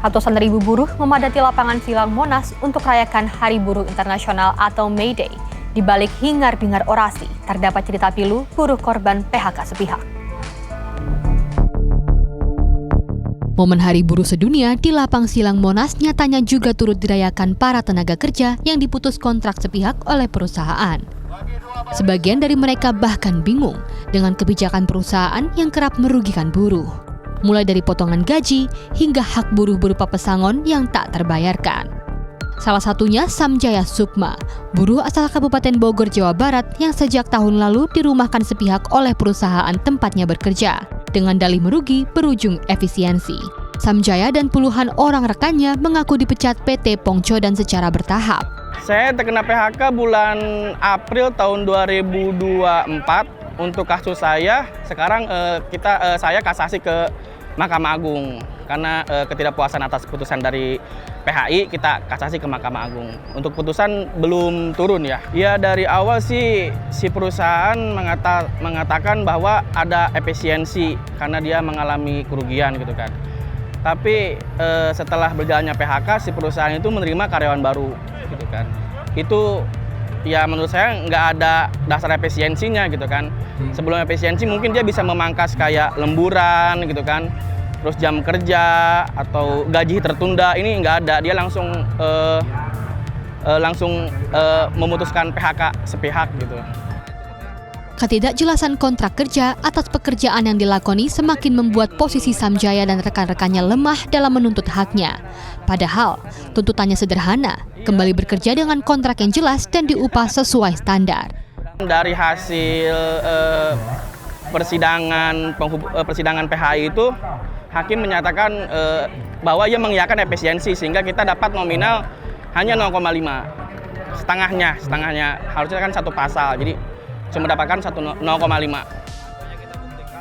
Ratusan ribu buruh memadati lapangan Silang Monas untuk rayakan Hari Buruh Internasional atau May Day. Di balik hingar-bingar orasi, terdapat cerita pilu buruh korban PHK sepihak. Momen Hari Buruh Sedunia di Lapang Silang Monas nyatanya juga turut dirayakan para tenaga kerja yang diputus kontrak sepihak oleh perusahaan. Sebagian dari mereka bahkan bingung dengan kebijakan perusahaan yang kerap merugikan buruh. Mulai dari potongan gaji hingga hak buruh berupa pesangon yang tak terbayarkan. Salah satunya Samjaya Sukma, buruh asal Kabupaten Bogor, Jawa Barat yang sejak tahun lalu dirumahkan sepihak oleh perusahaan tempatnya bekerja. Dengan dalih merugi berujung efisiensi. Samjaya dan puluhan orang rekannya mengaku dipecat PT Pongcodan secara bertahap. Saya terkena PHK bulan April tahun 2024. Untuk kasus saya, sekarang saya kasasi ke Mahkamah Agung. Karena ketidakpuasan atas putusan dari PHI, kita kasasi ke Mahkamah Agung. Untuk putusan belum turun ya. Ya dari awal sih si perusahaan mengatakan bahwa ada efisiensi karena dia mengalami kerugian gitu kan. Tapi setelah berjalannya PHK, si perusahaan itu menerima karyawan baru gitu kan. Itu ya menurut saya nggak ada dasar efisiensinya gitu kan. Sebelum efisiensi mungkin dia bisa memangkas kayak lemburan gitu kan. Terus jam kerja atau gaji tertunda, ini nggak ada. Dia langsung memutuskan PHK sepihak gitu. Ketidakjelasan kontrak kerja atas pekerjaan yang dilakoni semakin membuat posisi Samjaya dan rekan-rekannya lemah dalam menuntut haknya. Padahal tuntutannya sederhana, kembali bekerja dengan kontrak yang jelas dan diupah sesuai standar. Dari hasil persidangan PHI itu, hakim menyatakan bahwa ia mengiyakan efisiensi sehingga kita dapat nominal hanya 0,5. Setengahnya harusnya kan satu pasal, jadi cuma mendapatkan 0,5.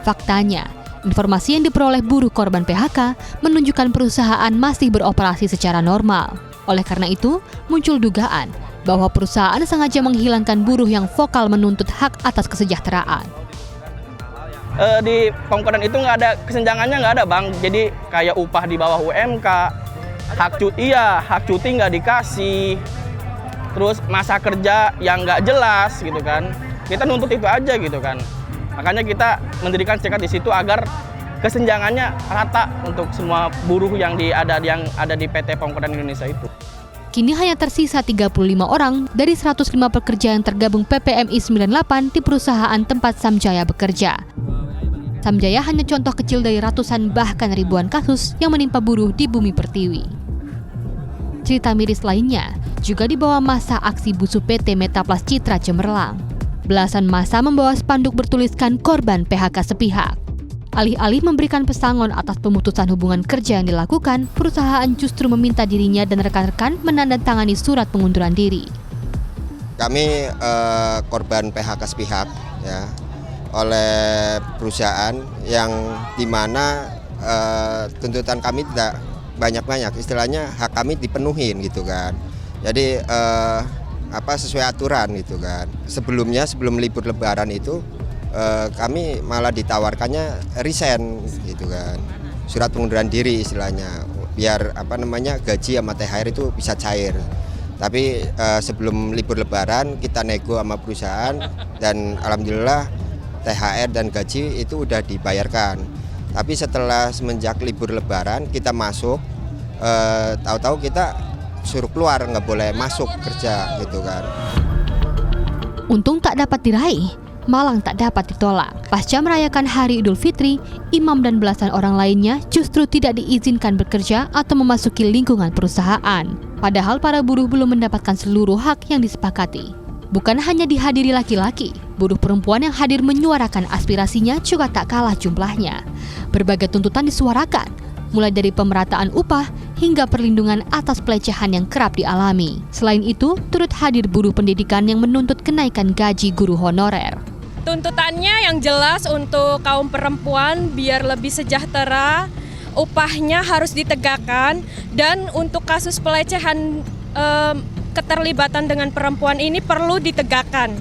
Faktanya, informasi yang diperoleh buruh korban PHK menunjukkan perusahaan masih beroperasi secara normal. Oleh karena itu, muncul dugaan bahwa perusahaan sengaja menghilangkan buruh yang vokal menuntut hak atas kesejahteraan. Di Pongkodan itu nggak ada kesenjangannya, nggak ada bang. Jadi kayak upah di bawah UMK, hak cuti nggak dikasih, terus masa kerja yang nggak jelas gitu kan. Kita nuntut itu aja gitu kan. Makanya kita mendirikan serikat di situ agar kesenjangannya rata untuk semua buruh yang ada di PT Pongkodan Indonesia itu. Kini hanya tersisa 35 orang dari 105 pekerja yang tergabung PPMI 98 di perusahaan tempat Samjaya bekerja. Samjaya hanya contoh kecil dari ratusan bahkan ribuan kasus yang menimpa buruh di Bumi Pertiwi. Cerita miris lainnya juga dibawa masa aksi busu PT Metaplas Citra Cemerlang. Belasan massa membawa spanduk bertuliskan korban PHK sepihak. Alih-alih memberikan pesangon atas pemutusan hubungan kerja yang dilakukan, perusahaan justru meminta dirinya dan rekan-rekan menandatangani surat pengunduran diri. Kami korban PHK sepihak ya, oleh perusahaan yang dimana tuntutan kami tidak banyak-banyak, istilahnya hak kami dipenuhin gitu kan. Jadi sesuai aturan gitu kan. Sebelumnya sebelum libur Lebaran itu kami malah ditawarkannya resign gitu kan, surat pengunduran diri istilahnya, biar gaji sama THR itu bisa cair. Tapi sebelum libur Lebaran kita nego sama perusahaan dan alhamdulillah THR dan gaji itu udah dibayarkan. Tapi setelah semenjak libur Lebaran kita masuk, tahu-tahu kita suruh keluar, nggak boleh masuk kerja gitu kan. Untung tak dapat diraih, malang tak dapat ditolak. Pasca merayakan Hari Idul Fitri, Imam dan belasan orang lainnya justru tidak diizinkan bekerja atau memasuki lingkungan perusahaan. Padahal para buruh belum mendapatkan seluruh hak yang disepakati. Bukan hanya dihadiri laki-laki, buruh perempuan yang hadir menyuarakan aspirasinya juga tak kalah jumlahnya. Berbagai tuntutan disuarakan, mulai dari pemerataan upah hingga perlindungan atas pelecehan yang kerap dialami. Selain itu, turut hadir buruh pendidikan yang menuntut kenaikan gaji guru honorer. Tuntutannya yang jelas untuk kaum perempuan biar lebih sejahtera, upahnya harus ditegakkan, dan untuk kasus pelecehan keterlibatan dengan perempuan ini perlu ditegakkan.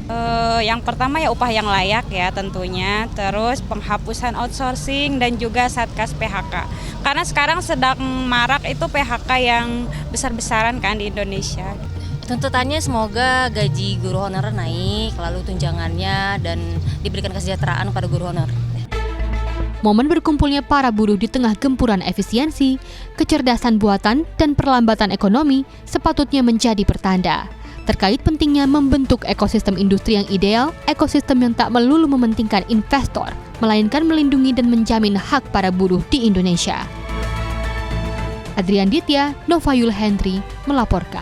Yang pertama ya upah yang layak ya tentunya, terus penghapusan outsourcing dan juga Satgas PHK. Karena sekarang sedang marak itu PHK yang besar-besaran kan di Indonesia. Tuntutannya semoga gaji guru honorer naik, lalu tunjangannya, dan diberikan kesejahteraan pada guru honorer. Momen berkumpulnya para buruh di tengah gempuran efisiensi, kecerdasan buatan, dan perlambatan ekonomi sepatutnya menjadi pertanda terkait pentingnya membentuk ekosistem industri yang ideal, ekosistem yang tak melulu mementingkan investor, melainkan melindungi dan menjamin hak para buruh di Indonesia. Adrian Ditya, Nova Yul Hendry melaporkan.